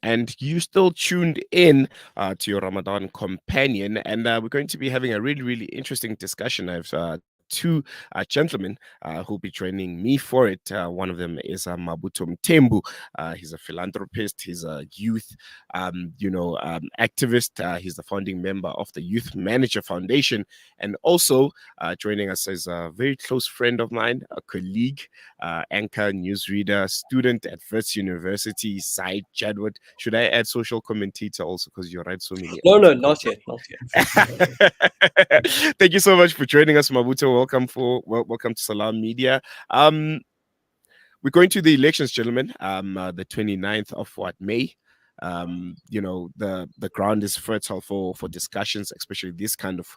and you still tuned in to your Ramadan companion. And we're going to be having a really, really interesting discussion. I've two gentlemen who'll be joining me for it. One of them is Mabutho Mthembu. He's a philanthropist. He's a youth, activist. He's the founding member of the Youth Manager Foundation, and also joining us is a very close friend of mine, a colleague, anchor, newsreader, student at Wits University, Zahid Jadwat. Should I add social commentator also because you write so many? No, not yet. Thank you so much for joining us, Mabutho. Welcome to Salaamedia. We're going to the elections, gentlemen. The 29th of May. The ground is fertile for discussions, especially this kind of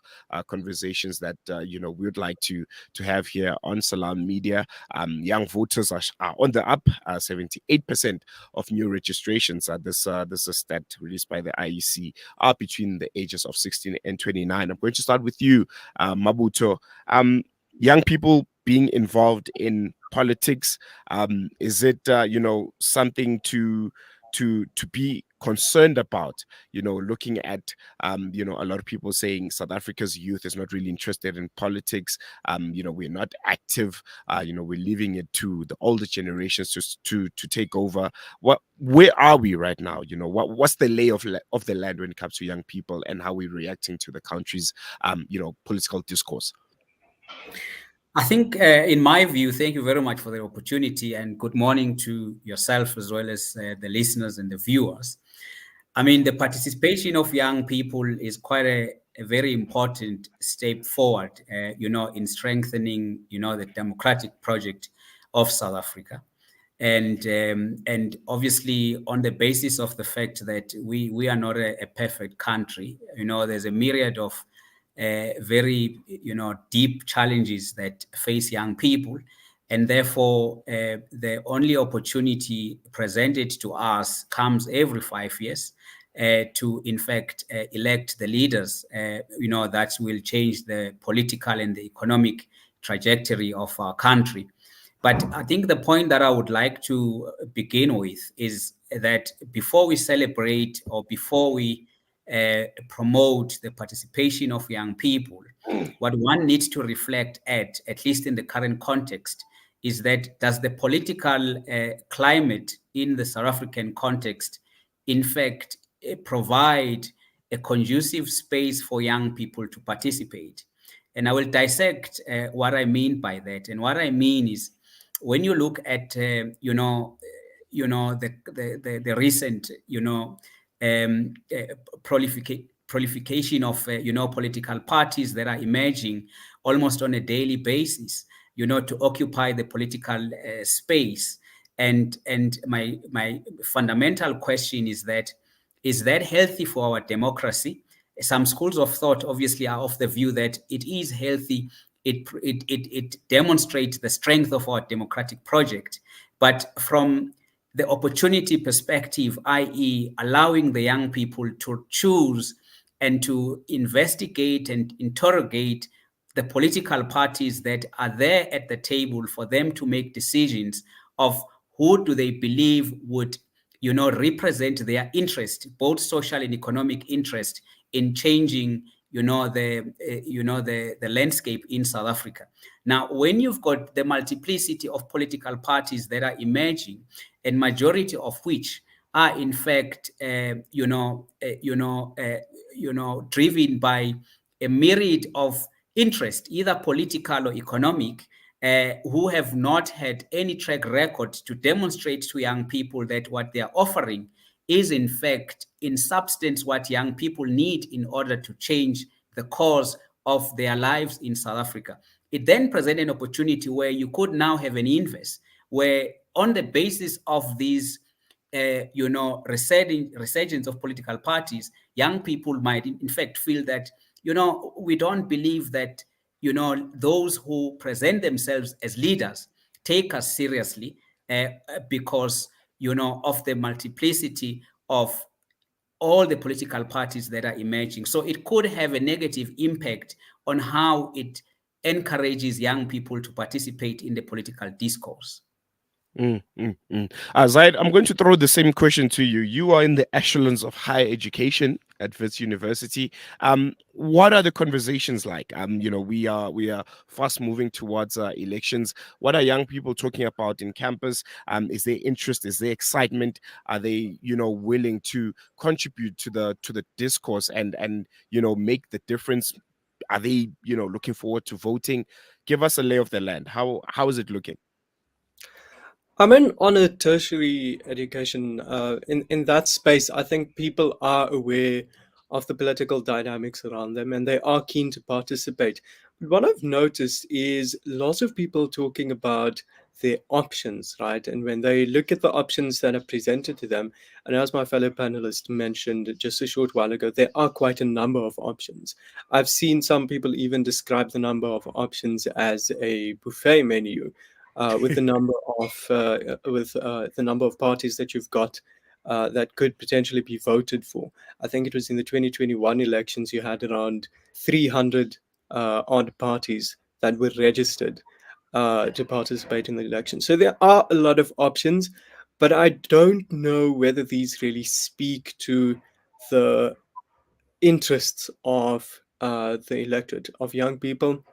conversations that we would like to have here on Salaamedia. Young voters are on the up. 78% of new registrations. This is a stat released by the IEC are between the ages of 16 and 29. I'm going to start with you, Mabutho. Young people being involved in politics, is it something to be concerned about, looking at a lot of people saying South Africa's youth is not really interested in politics. We're not active. We're leaving it to the older generations to take over. Where are we right now? What's the lay of the land when it comes to young people and how we're reacting to the country's political discourse? I think, in my view, thank you very much for the opportunity, and good morning to yourself as well as the listeners and the viewers. I mean, the participation of young people is quite a very important step forward, in strengthening, the democratic project of South Africa. And obviously, on the basis of the fact that we are not a perfect country, there's a myriad of very, deep challenges that face young people. And therefore, the only opportunity presented to us comes every 5 years to, in fact, elect the leaders, that will change the political and the economic trajectory of our country. But I think the point that I would like to begin with is that before we celebrate or before we promote the participation of young people, what one needs to reflect at least in the current context, is that does the political climate in the South African context, in fact, provide a conducive space for young people to participate? And I will dissect what I mean by that. And what I mean is, when you look at the recent proliferation of political parties that are emerging almost on a daily basis, to occupy the political space. And my fundamental question is that healthy for our democracy? Some schools of thought obviously are of the view that it is healthy. It demonstrates the strength of our democratic project. But from the opportunity perspective, i.e., allowing the young people to choose and to investigate and interrogate the political parties that are there at the table for them to make decisions of who do they believe would, represent their interest, both social and economic interest, in changing the landscape in South Africa. Now, when you've got the multiplicity of political parties that are emerging, and majority of which are in fact, driven by a myriad of interest, either political or economic, who have not had any track record to demonstrate to young people that what they are offering is in fact, in substance, what young people need in order to change the course of their lives in South Africa. It then presents an opportunity where you could now have an inverse, where on the basis of these, resurgence of political parties, young people might in fact feel that, we don't believe that, those who present themselves as leaders take us seriously because, of the multiplicity of all the political parties that are emerging. So it could have a negative impact on how it encourages young people to participate in the political discourse. Zahid, I'm going to throw the same question to you. You are in the echelons of higher education at Wits University. What are the conversations like? We are fast moving towards elections. What are young people talking about in campus? Is there interest? Is there excitement? Are they, willing to contribute to the discourse and make the difference? Are they, looking forward to voting? Give us a lay of the land. How is it looking? I mean, on a tertiary education, in that space, I think people are aware of the political dynamics around them and they are keen to participate. But what I've noticed is lots of people talking about their options, right? And when they look at the options that are presented to them, and as my fellow panelist mentioned just a short while ago, there are quite a number of options. I've seen some people even describe the number of options as a buffet menu, with the number the number of parties that you've got that could potentially be voted for. I think it was in the 2021 elections you had around 300 odd parties that were registered to participate in the election. So there are a lot of options, but I don't know whether these really speak to the interests of the electorate of young people.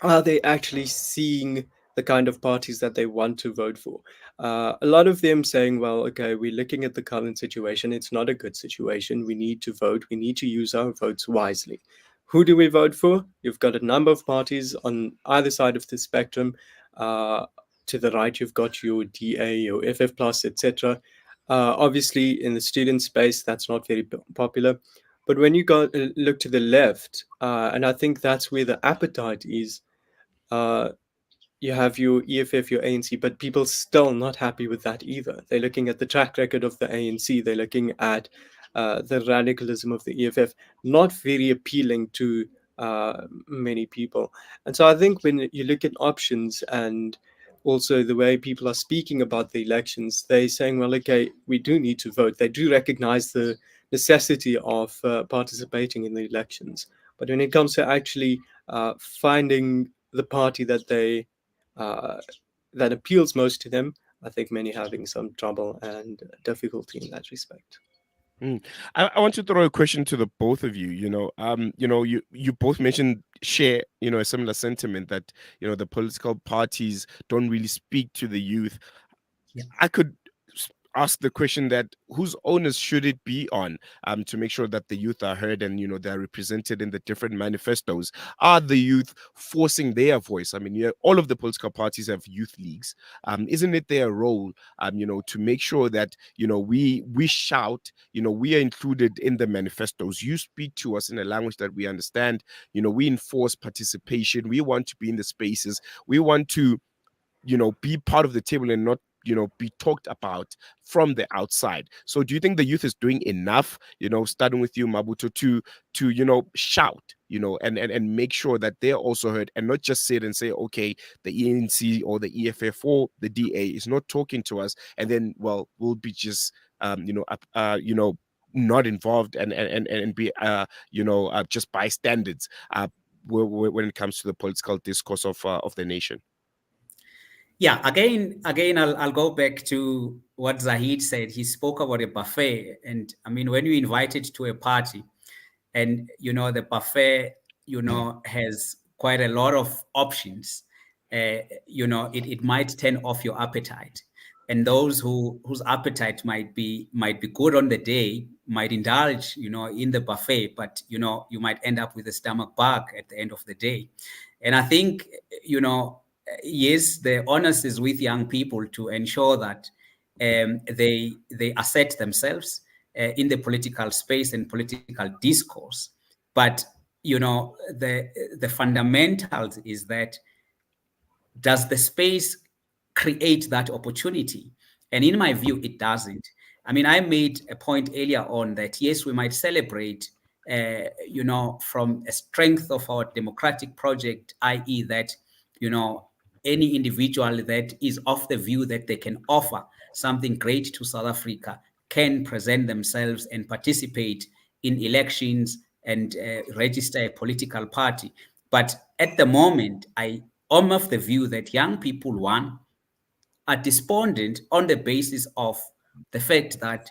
Are they actually seeing the kind of parties that they want to vote for? A lot of them saying, well, okay, we're looking at the current situation. It's not a good situation. We need to vote. We need to use our votes wisely. Who do we vote for? You've got a number of parties on either side of the spectrum. Uh, to the right, you've got your DA, your FF plus, etc. Obviously, in the student space, that's not very popular. But when you go look to the left, and I think that's where the appetite is, uh, you have your EFF, your ANC, but people still not happy with that either. They're looking at the track record of the ANC. They're looking at the radicalism of the EFF, not very appealing to many people. And so I think when you look at options and also the way people are speaking about the elections, they're saying, well, okay, we do need to vote. They do recognize the necessity of participating in the elections. But when it comes to actually finding the party that they uh, that appeals most to them, I think many having some trouble and difficulty in that respect. Mm. I want to throw a question to the both of you. You both mentioned share, a similar sentiment that the political parties don't really speak to the youth. Yeah. I could ask the question that whose onus should it be on to make sure that the youth are heard and they're represented in the different manifestos. Are the youth forcing their voice? I mean, all of the political parties have youth leagues. Isn't it their role to make sure that we shout, we are included in the manifestos. You speak to us in a language that we understand. We enforce participation. We want to be in the spaces. We want to be part of the table and not be talked about from the outside. So do you think the youth is doing enough, starting with you, Mabutho, to shout, and make sure that they're also heard and not just sit and say, okay, the ENC or the EFF or the DA is not talking to us, and then, well, we'll be just not involved and be just bystanders when it comes to the political discourse of the nation. Yeah, again, I'll go back to what Zahid said. He spoke about a buffet, and I mean, when you invited to a party, and the buffet, has quite a lot of options. It might turn off your appetite, and those whose appetite might be good on the day might indulge, in the buffet, but you might end up with a stomach bug at the end of the day. And I think, yes, the onus is with young people to ensure that they assert themselves in the political space and political discourse. But the fundamentals is that, does the space create that opportunity? And in my view, it doesn't. I mean, I made a point earlier on that yes, we might celebrate from a strength of our democratic project, i.e., that any individual that is of the view that they can offer something great to South Africa can present themselves and participate in elections and register a political party. But at the moment, I am of the view that young people, one, are despondent on the basis of the fact that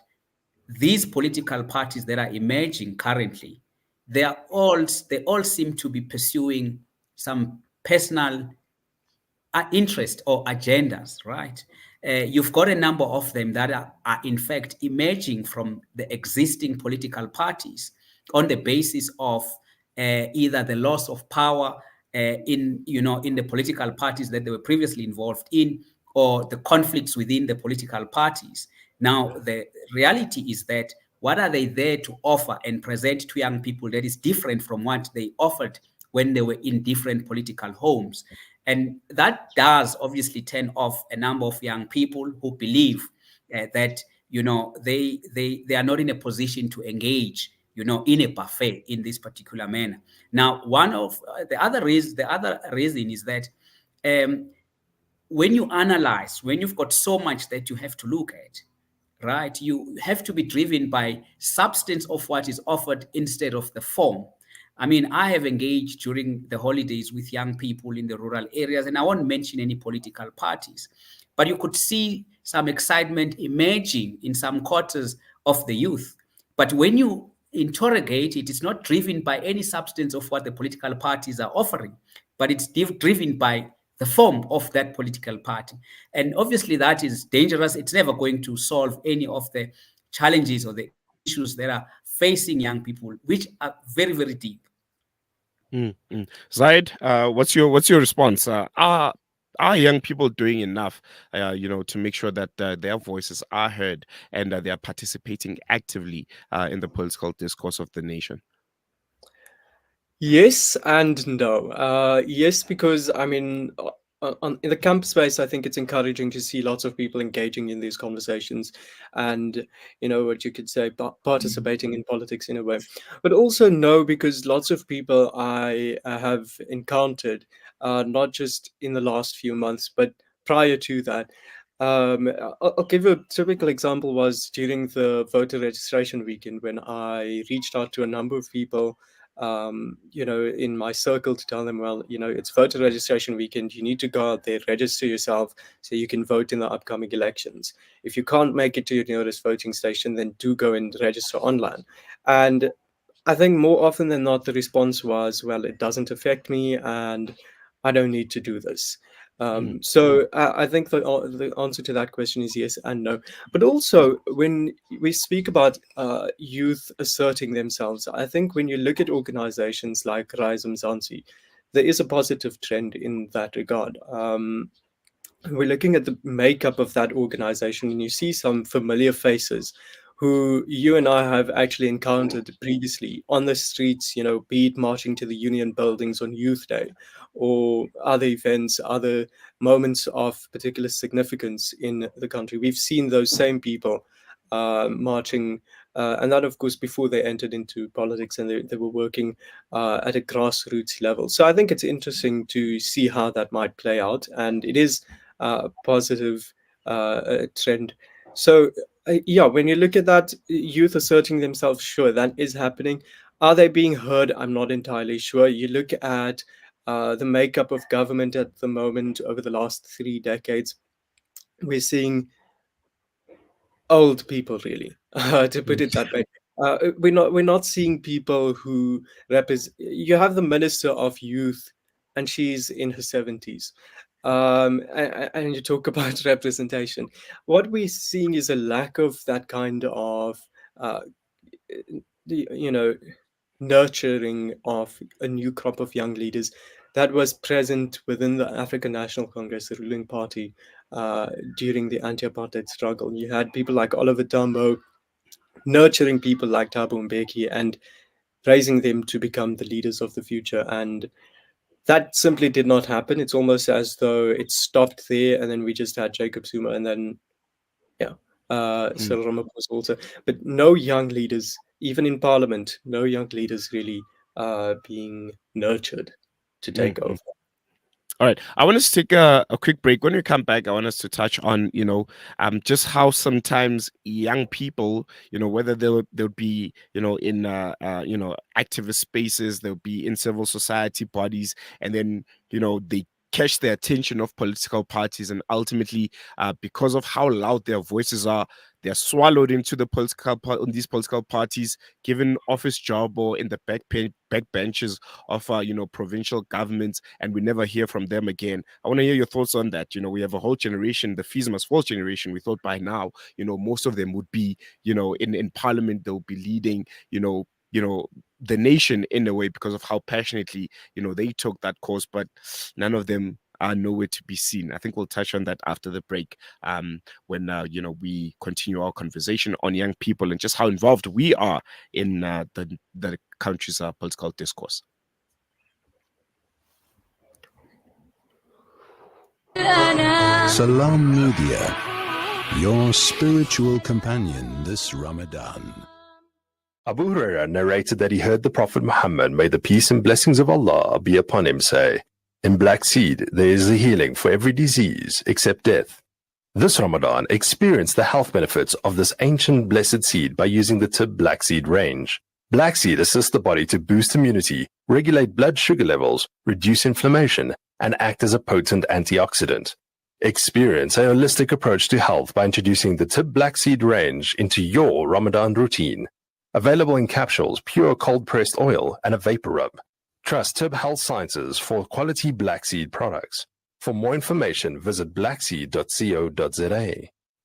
these political parties that are emerging currently, they all seem to be pursuing some personal interest or agendas, right? You've got a number of them that are in fact emerging from the existing political parties on the basis of either the loss of power in the political parties that they were previously involved in, or the conflicts within the political parties. Now, the reality is that what are they there to offer and present to young people that is different from what they offered when they were in different political homes? And that does obviously turn off a number of young people who believe that they are not in a position to engage in a buffet in this particular manner. Now, one of the other reason is that when you analyze, when you've got so much that you have to look at, right, you have to be driven by substance of what is offered instead of the form. I mean, I have engaged during the holidays with young people in the rural areas, and I won't mention any political parties, but you could see some excitement emerging in some quarters of the youth. But when you interrogate it, it's not driven by any substance of what the political parties are offering, but it's driven by the form of that political party. And obviously, that is dangerous. It's never going to solve any of the challenges or the issues that are facing young people, which are very, very deep. Zahid, what's your response? Are young people doing enough, to make sure that their voices are heard and they are participating actively in the political discourse of the nation? Yes and no. Yes, because I mean, in the camp space, I think it's encouraging to see lots of people engaging in these conversations, and what you could say, participating in politics in a way. But also no, because lots of people I have encountered, not just in the last few months, but prior to that. I'll give you a typical example was during the voter registration weekend when I reached out to a number of people in my circle to tell them, well, it's voter registration weekend. You need to go out there, register yourself so you can vote in the upcoming elections. If you can't make it to your nearest voting station, then do go and register online. And I think more often than not, the response was, well, it doesn't affect me and I don't need to do this. So I think the answer to that question is yes and no. But also, when we speak about youth asserting themselves, I think when you look at organizations like Rise Mzansi, there is a positive trend in that regard. We're looking at the makeup of that organization, and you see some familiar faces who you and I have actually encountered previously on the streets, be it marching to the union buildings on Youth Day or other events, other moments of particular significance in the country. We've seen those same people marching, and that, of course, before they entered into politics and they were working at a grassroots level. So I think it's interesting to see how that might play out, and it is positive trend. So, yeah, when you look at that, youth asserting themselves, sure, that is happening. Are they being heard? I'm not entirely sure. You look at the makeup of government at the moment over the last 3 decades, we're seeing old people, really, to put it that way. We're not seeing people who represent. You have the minister of youth, and she's in her 70s. And you talk about representation. What we're seeing is a lack of that kind of uh, you know nurturing of a new crop of young leaders that was present within the African National Congress, the ruling party, during the anti-apartheid struggle. You had people like Oliver Tambo nurturing people like Thabo Mbeki and raising them to become the leaders of the future. And that simply did not happen. It's almost as though it stopped there, and then we just had Jacob Zuma, and then yeah, Cyril Ramaphosa also. But no young leaders, even in Parliament, no young leaders really being nurtured to take Mm-hmm. over. All right. I want us to take a quick break. When we come back, I want us to touch on, just how sometimes young people, whether they'll be, in, activist spaces, they'll be in civil society bodies, and then, they catch the attention of political parties, and ultimately, because of how loud their voices are, they're swallowed into these political parties, given office job or in the back benches of provincial governments, and we never hear from them again. I want to hear your thoughts on that. We have a whole generation, the Fees Must Fall generation. We thought by now, most of them would be, in parliament. They'll be leading, the nation in a way, because of how passionately, they took that course, but none of them are nowhere to be seen. I think we'll touch on that after the break, when we continue our conversation on young people and just how involved we are in the country's political discourse. Salaamedia, your spiritual companion this Ramadan. Abu Hurairah narrated that he heard the Prophet Muhammad, may the peace and blessings of Allah be upon him, say, in black seed there is a healing for every disease except death. This Ramadan, experience the health benefits of this ancient blessed seed by using the Tib Black Seed range. Black seed assists the body to boost immunity, regulate blood sugar levels, reduce inflammation, and act as a potent antioxidant. Experience a holistic approach to health by introducing the Tib Black Seed range into your Ramadan routine. Available in capsules, pure cold-pressed oil, and a vapor rub. Trust Tib Health Sciences for quality black seed products. For more information, visit blackseed.co.za.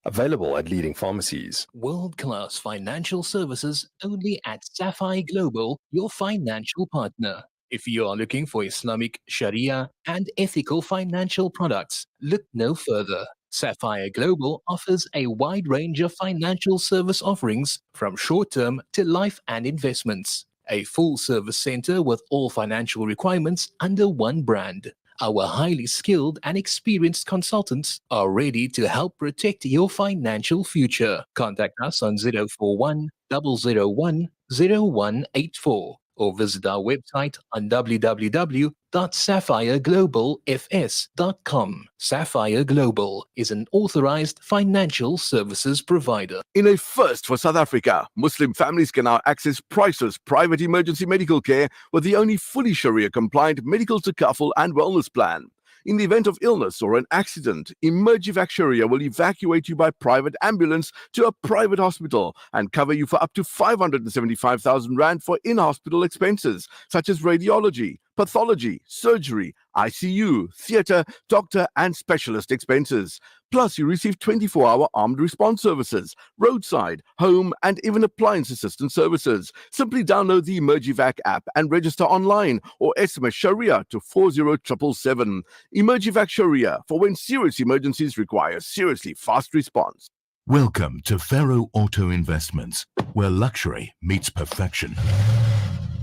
Available at leading pharmacies. World-class financial services only at Sapphire Global, your financial partner. If you are looking for Islamic, Sharia, and ethical financial products, look no further. Sapphire Global offers a wide range of financial service offerings, from short-term to life and investments. A full-service center with all financial requirements under one brand. Our highly skilled and experienced consultants are ready to help protect your financial future. Contact us on 041 001 0184 or visit our website on www.sapphireglobalfs.com. Sapphire Global is an authorized financial services provider. In a first for South Africa, Muslim families can now access priceless private emergency medical care with the only fully Sharia-compliant medical takaful and wellness plan. In the event of illness or an accident, Emergivac Sharia will evacuate you by private ambulance to a private hospital and cover you for up to 575,000 Rand for in-hospital expenses, such as radiology, pathology, surgery, ICU, theatre, doctor and specialist expenses. Plus, you receive 24-hour armed response services, roadside, home and even appliance assistance services. Simply download the Emergivac app and register online or SMS Sharia to 40777. Emergivac Sharia, for when serious emergencies require seriously fast response. Welcome to Pharaoh Auto Investments, where luxury meets perfection.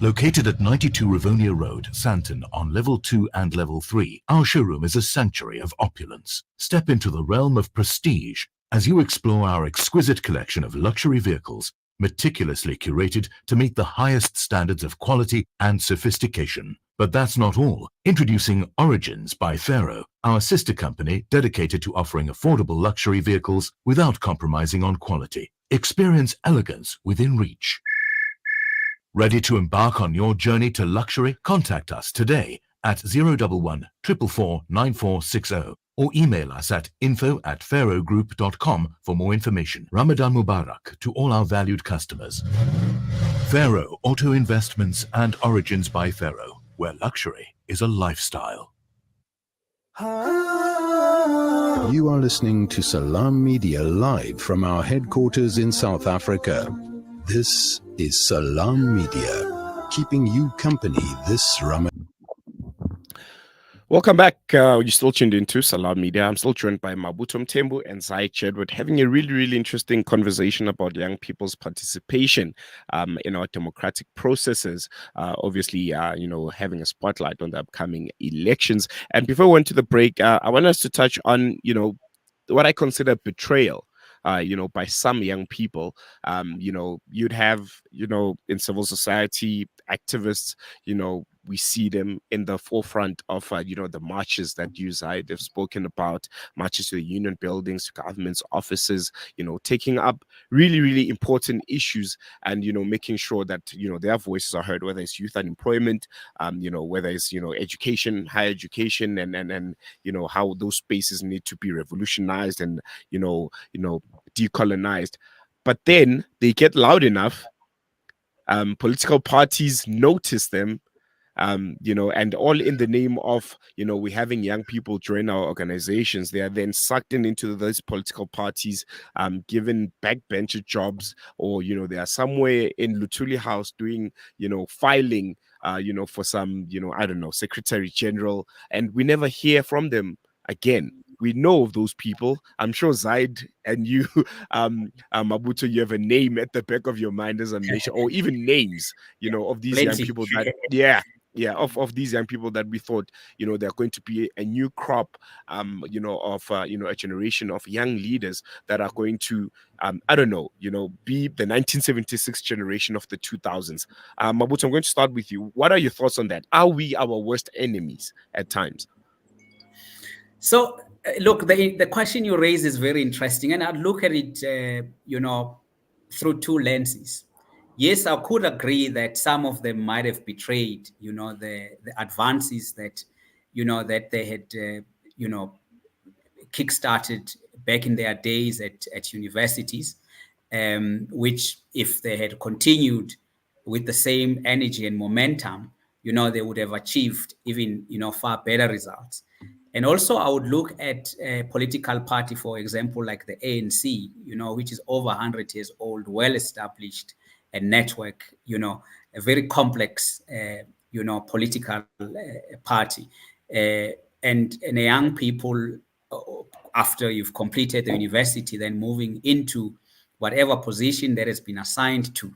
Located at 92 Rivonia Road, Sandton, on Level 2 and Level 3, our showroom is a sanctuary of opulence. Step into the realm of prestige as you explore our exquisite collection of luxury vehicles, meticulously curated to meet the highest standards of quality and sophistication. But that's not all. Introducing Origins by Pharaoh, our sister company dedicated to offering affordable luxury vehicles without compromising on quality. Experience elegance within reach. Ready to embark on your journey to luxury? Contact us today at 011 444 9460 or email us at info@pharaohgroup.com for more information. Ramadan Mubarak to all our valued customers. Pharaoh Auto Investments and Origins by Pharaoh, where luxury is a lifestyle. You are listening to Salaamedia live from our headquarters in South Africa. This is Salaamedia, keeping you company this Ramadan. Welcome back. You're still tuned into Salaamedia. I'm still joined by Mabutho, Mthembu, and Zahid Jadwat, having a really, really interesting conversation about young people's participation in our democratic processes. Obviously, having a spotlight on the upcoming elections. And before we went to the break, I want us to touch on, what I consider betrayal. By some young people. You'd have, in civil society, activists, we see them in the forefront of, the marches that you, Zahid, have spoken about, marches to the union buildings, to government's offices, taking up really, really important issues and, making sure that, their voices are heard, whether it's youth unemployment, whether it's, education, higher education, and how those spaces need to be revolutionized and, decolonized. But then they get loud enough, political parties notice them, and all in the name of, we having young people join our organizations. They are then sucked into those political parties, given backbencher jobs, or, they are somewhere in Lutuli House doing, filing, for some, I don't know, Secretary General, and we never hear from them again. We know of those people. I'm sure Zahid and you, Mabutho, you have a name at the back of your mind as a nation, or even names, of these young Plenty. people that, of these young people that we thought, they're going to be a new crop, of, a generation of young leaders that are going to, I don't know, be the 1976 generation of the 2000s. Mabutho, I'm going to start with you. What are your thoughts on that? Are we our worst enemies at times? So, look, the question you raise is very interesting, and I'd look at it, through two lenses. Yes, I could agree that some of them might have betrayed, the advances that, that they had, kickstarted back in their days at universities, which, if they had continued with the same energy and momentum, they would have achieved even, far better results. And also, I would look at a political party, for example, like the ANC, which is over 100 years old, well established, a network, a very complex, political party. And the young people, after you've completed the university, then moving into whatever position that has been assigned to.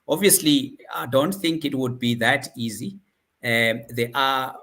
Obviously, I don't think it would be that easy. There are,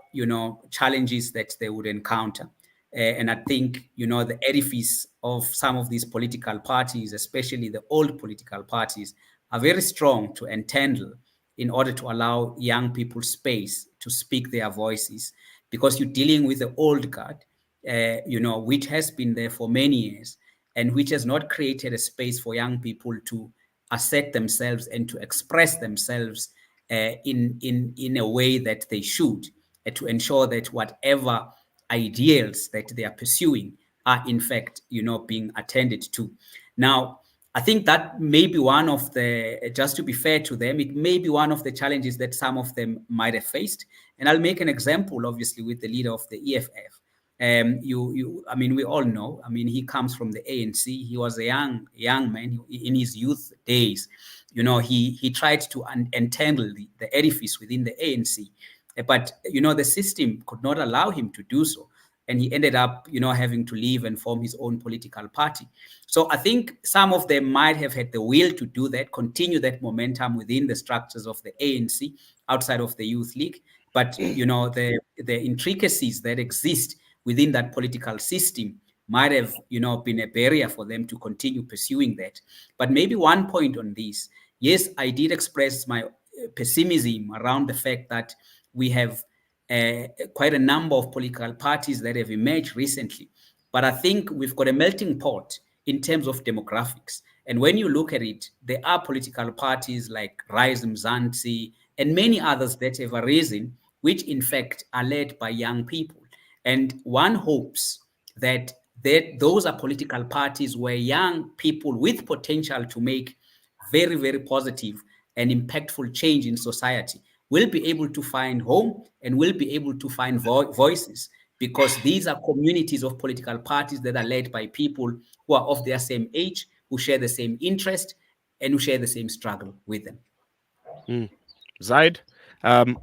challenges that they would encounter. And I think, the edifice of some of these political parties, especially the old political parties, are very strong to entangle in order to allow young people space to speak their voices, because you're dealing with the old guard, which has been there for many years and which has not created a space for young people to assert themselves and to express themselves in a way that they should, to ensure that whatever ideals that they are pursuing are in fact, being attended to. Now, I think that may be one of the, just to be fair to them, it may be one of the challenges that some of them might have faced. And I'll make an example, obviously, with the leader of the EFF. I mean, we all know, I mean, he comes from the ANC. He was a young man in his youth days. He tried to entangle the edifice within the ANC, but, the system could not allow him to do so. And he ended up, having to leave and form his own political party. So I think some of them might have had the will to do that, continue that momentum within the structures of the ANC outside of the Youth League. But, the intricacies that exist within that political system might have, been a barrier for them to continue pursuing that. But maybe one point on this, yes, I did express my pessimism around the fact that we have quite a number of political parties that have emerged recently. But I think we've got a melting pot in terms of demographics. And when you look at it, there are political parties like Rise Mzansi and many others that have arisen, which in fact are led by young people. And one hopes that those are political parties where young people with potential to make very, very positive and impactful change in society will be able to find home and will be able to find voices, because these are communities of political parties that are led by people who are of their same age, who share the same interest, and who share the same struggle with them. Zahid,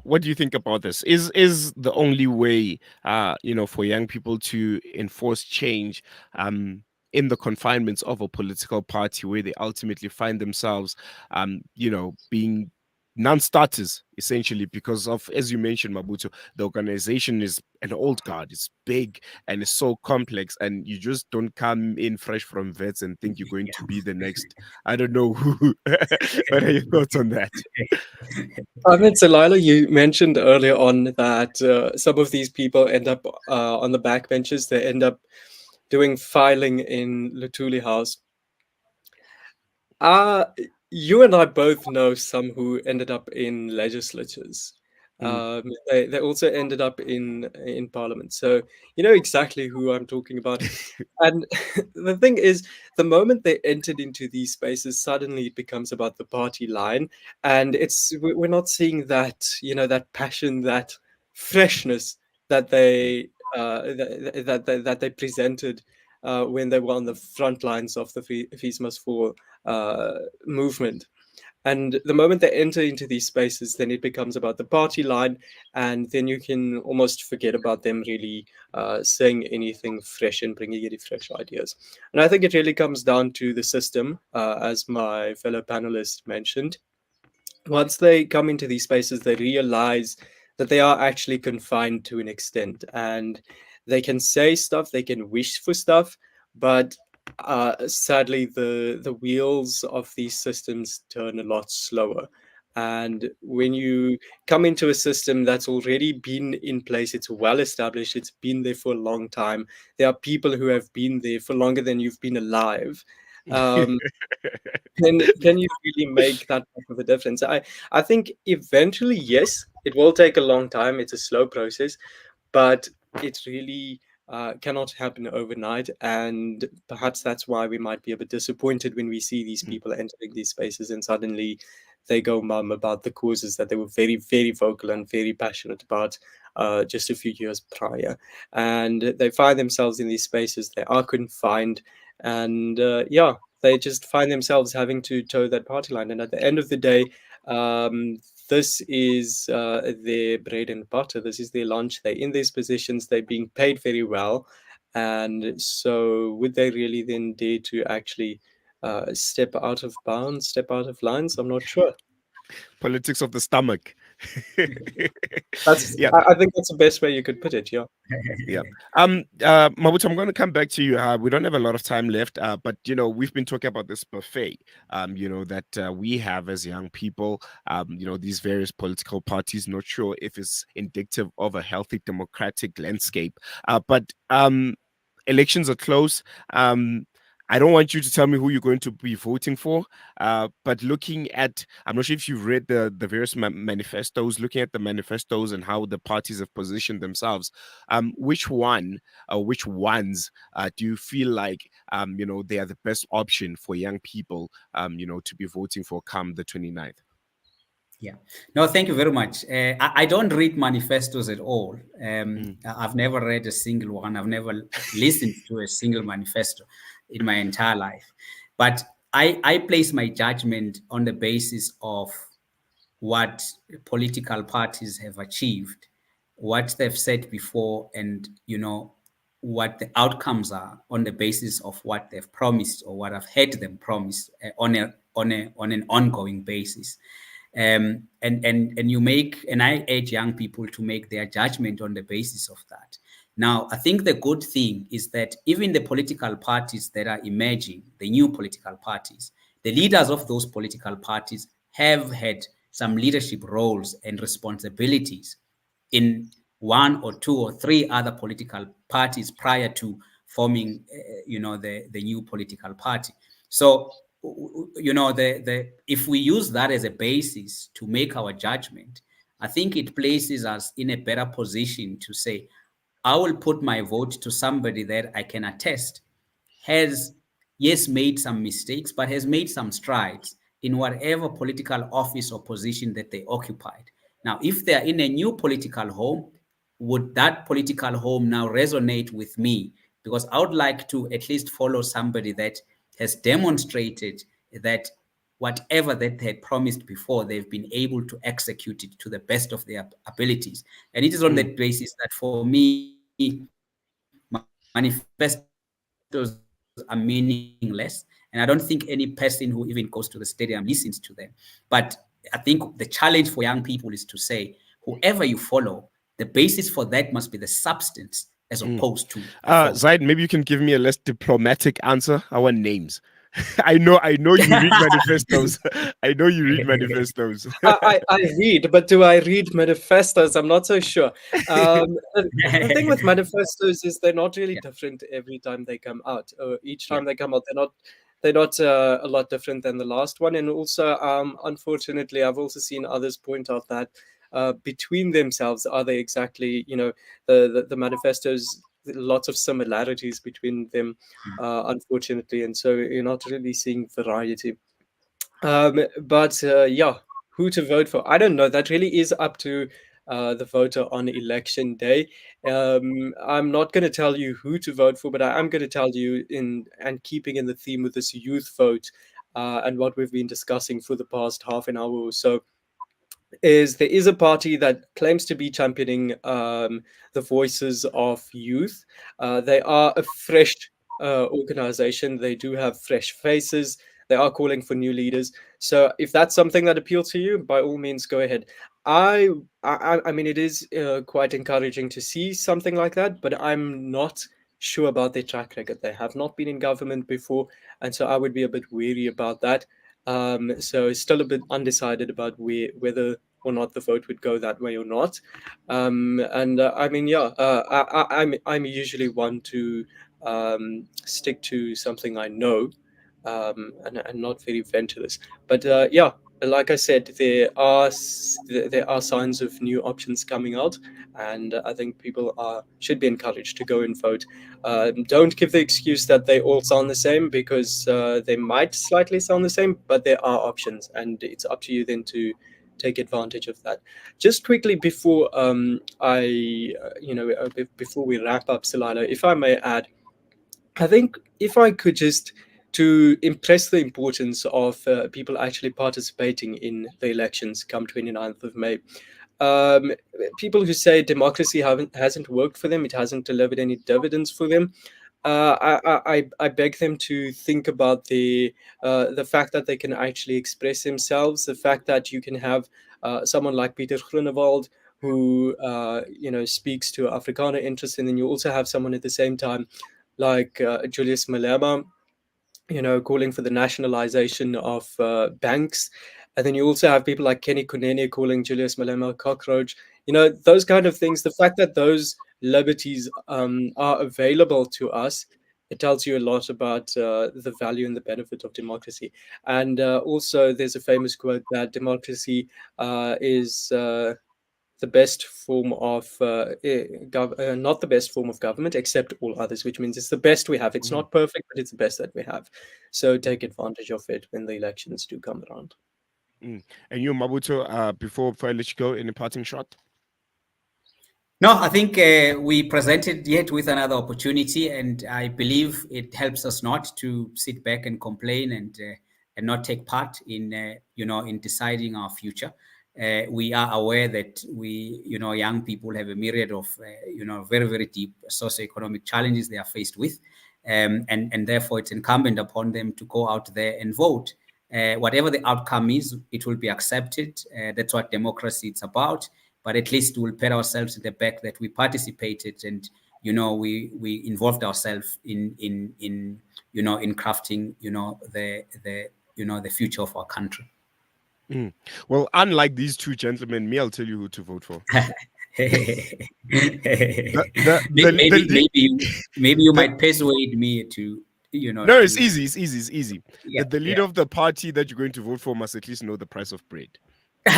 what do you think about this? Is the only way, for young people to enforce change, in the confinements of a political party where they ultimately find themselves, being non-starters essentially, because of, as you mentioned, Mabutho, the organization is an old guard, it's big and it's so complex, and you just don't come in fresh from vets and think you're going to be the next, I don't know who. What are your thoughts on that? I mean, Salila, you mentioned earlier on that some of these people end up on the backbenches. They end up doing filing in Luthuli House. You and I both know some who ended up in legislatures. They also ended up in parliament. So you know exactly who I'm talking about. And the thing is, the moment they entered into these spaces, suddenly it becomes about the party line, and we're not seeing that, you know, that passion, that freshness that they presented when they were on the front lines of the Fees Must Fall movement. And the moment they enter into these spaces, then it becomes about the party line, and then you can almost forget about them really saying anything fresh and bringing any fresh ideas. And I think it really comes down to the system, as my fellow panelist mentioned. Once they come into these spaces, they realize that they are actually confined to an extent, and they can say stuff, they can wish for stuff, but sadly, the wheels of these systems turn a lot slower. And when you come into a system that's already been in place, it's well established, it's been there for a long time. There are people who have been there for longer than you've been alive. Um, can you really make that much of a difference? I think eventually, yes, it will take a long time. It's a slow process, but it really cannot happen overnight. And perhaps that's why we might be a bit disappointed when we see these people entering these spaces and suddenly they go mum about the causes that they were very, very vocal and very passionate about just a few years prior. And they find themselves in these spaces, they are confined, and yeah, they just find themselves having to toe that party line. And at the end of the day, this is their bread and butter. This is their lunch. They're in these positions. They're being paid very well. And so would they really then dare to actually step out of bounds, step out of lines? I'm not sure. Politics of the stomach. That's Yeah. I think that's the best way you could put it. Yeah. Yeah. Mabuto, I'm going to come back to you. We don't have a lot of time left, but you know, we've been talking about this buffet, you know, that we have as young people, you know, these various political parties. Not sure if it's indicative of a healthy democratic landscape, but elections are close. I don't want you to tell me who you're going to be voting for, but looking at, I'm not sure if you've read the various manifestos, looking at the manifestos and how the parties have positioned themselves, which which ones do you feel like, you know, they are the best option for young people, you know, to be voting for come the 29th? Yeah. No, thank you very much. I don't read manifestos at all. I've never read a single one. I've never listened to a single manifesto in my entire life. But I place my judgment on the basis of what political parties have achieved, what they've said before, and, you know, what the outcomes are on the basis of what they've promised or what I've heard them promise on an ongoing basis. And you make, and I urge young people to make their judgment on the basis of that. Now, I think the good thing is that even the political parties that are emerging, the new political parties, the leaders of those political parties have had some leadership roles and responsibilities in one or two or three other political parties prior to forming, you know, the new political party. So, you know, if we use that as a basis to make our judgment, I think it places us in a better position to say, I will put my vote to somebody that I can attest has, yes, made some mistakes, but has made some strides in whatever political office or position that they occupied. Now, if they're in a new political home, would that political home now resonate with me? Because I would like to at least follow somebody that has demonstrated that whatever that they had promised before, they've been able to execute it to the best of their abilities. And it is on that basis that for me, manifestos are meaningless. And I don't think any person who even goes to the stadium listens to them. But I think the challenge for young people is to say, whoever you follow, the basis for that must be the substance as opposed to Zahid, maybe you can give me a less diplomatic answer. Our names. I know you read manifestos. I know you read manifestos. I read, but do I read manifestos? I'm not so sure. The thing with manifestos is they're not really different every time they come out. Each time they come out, they're not a lot different than the last one. And also, unfortunately, I've also seen others point out that between themselves, are they exactly, the manifestos, lots of similarities between them, unfortunately. And so you're not really seeing variety. But yeah, who to vote for? I don't know. That really is up to the voter on election day. I'm not going to tell you who to vote for, but I am going to tell you, and keeping in the theme with this youth vote and what we've been discussing for the past half an hour or so, is there is a party that claims to be championing the voices of youth. They are a fresh organization. They do have fresh faces. They are calling for new leaders. So if that's something that appeals to you, by all means, go ahead. I mean, it is quite encouraging to see something like that, but I'm not sure about their track record. They have not been in government before, and so I would be a bit wary about that. So still a bit undecided about whether or not the vote would go that way or not. And I mean, yeah, I'm usually one to stick to something I know, and not very venturous. But yeah, like I said, there are signs of new options coming out, and I think people should be encouraged to go and vote. Don't give the excuse that they all sound the same, because they might slightly sound the same, but there are options, and it's up to you then to take advantage of that. Just quickly before before we wrap up, Solano, if I may add, I think if I could just to impress the importance of people actually participating in the elections come 29th of May. People who say democracy hasn't worked for them, it hasn't delivered any dividends for them. I beg them to think about the fact that they can actually express themselves, the fact that you can have someone like Peter Groenewald who speaks to Afrikaner interests, and then you also have someone at the same time like Julius Malema, calling for the nationalization of banks. And then you also have people like Kenny Kunene calling Julius Malema a cockroach. Those kind of things. The fact that those liberties are available to us, it tells you a lot about the value and the benefit of democracy. And also, there's a famous quote that democracy is the best form of not the best form of government except all others, which means it's the best we have. It's not perfect, but it's the best that we have. So take advantage of it when the elections do come around. And you, Mabutho, before I let you go, any parting shot? No, I think we presented yet with another opportunity, and I believe it helps us not to sit back and complain and not take part in in deciding our future. We are aware that young people have a myriad of very, very deep socioeconomic challenges they are faced with, and therefore it's incumbent upon them to go out there and vote. Whatever the outcome is, it will be accepted. That's what democracy is about. But at least we'll pat ourselves in the back that we participated, and we involved ourselves in crafting the future of our country. Well, unlike these two gentlemen, I'll tell you who to vote for. Maybe you might persuade me to. No, it's easy. It's easy. Yeah, the leader of the party that you're going to vote for must at least know the price of bread. Okay.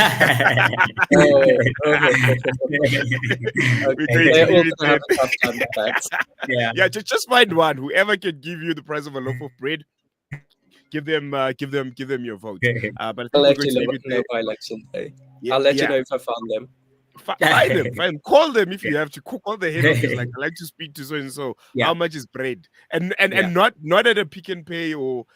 Yeah, just find one. Whoever can give you the price of a loaf of bread, give them your vote. But I'll let you know by election day. I'll let you know if I found them. Find them. Call them if you have to. Call the head office. Like, I like to speak to so and so. Yeah. How much is bread? And not at a Pick and Pay or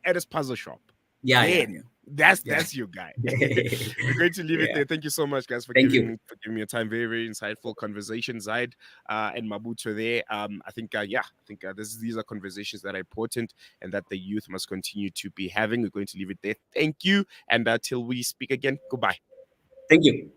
at a puzzle shop. Yeah. That's your guy. We're going to leave it Yeah. there. Thank you so much, guys, for Thank giving you. me your time. Very, very insightful conversation, Zahid and Mabutho there. I think these are conversations that are important and that the youth must continue to be having. We're going to leave it there. Thank you, and till we speak again, goodbye. Thank you.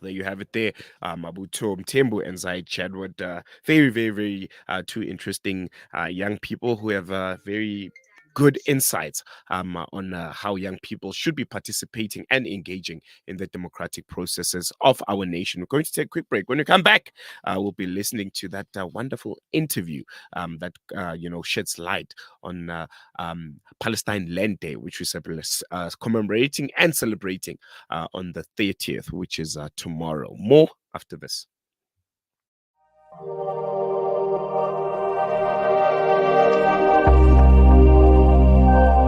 There you have it there. Mabutho, Mthembu, and Zahid Jadwat. Very, very, very two interesting young people who have very good insights on how young people should be participating and engaging in the democratic processes of our nation. We're going to take a quick break. When we come back, we'll be listening to that wonderful interview that sheds light on Palestine Land Day, which we're commemorating and celebrating on the 30th, which is tomorrow. More after this.